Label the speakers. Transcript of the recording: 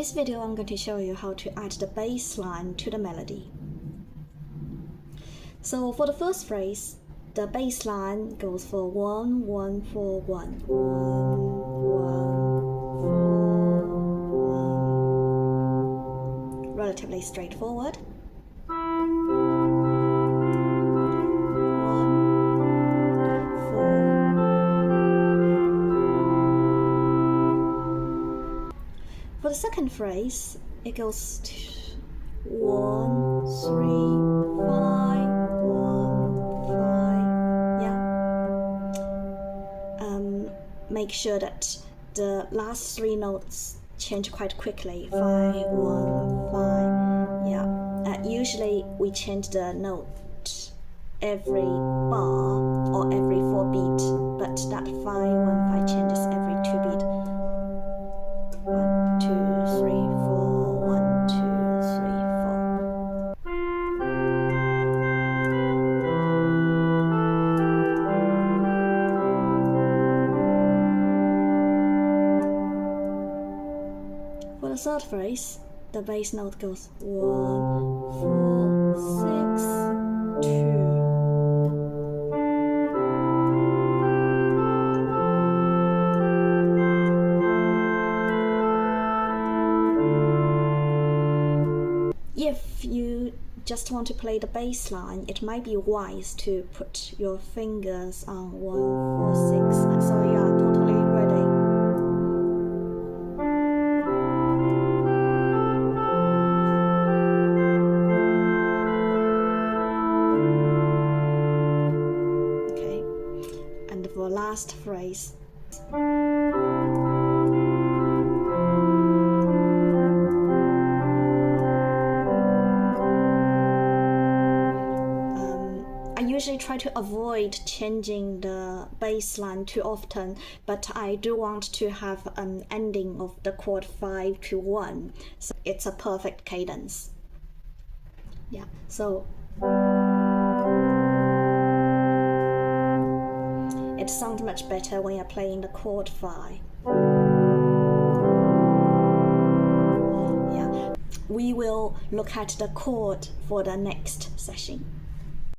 Speaker 1: this video, I'm going to show you how to add the bass line to the melody. So for the first phrase, the bass line goes for 1, 1, 4, 1. 1, 1, 4, 1. Relatively straightforward. 1, 4. For the second phrase, it goes to 1, 3, 5, 1, 5. Yeah. Make sure that the last three notes change quite quickly. 5, 1, 5. Yeah. Usually we change the note every bar or every 4 beat, but that 5, 1, 5 changes every 2 beat. 1, 2, 3, 4. 1, 2, 3, 4. For the third phrase, the bass note goes 1, 4, 6, 2. If you just want to play the bass line, it might be wise to put your fingers on 1, 4, 6, so you are totally ready. Okay, and for last phrase, I usually try to avoid changing the bass line too often, but I do want to have an ending of the chord 5 to 1, so it's a perfect cadence. Yeah, so it sounds much better when you're playing the chord 5. Yeah, we will look at the chord for the next session.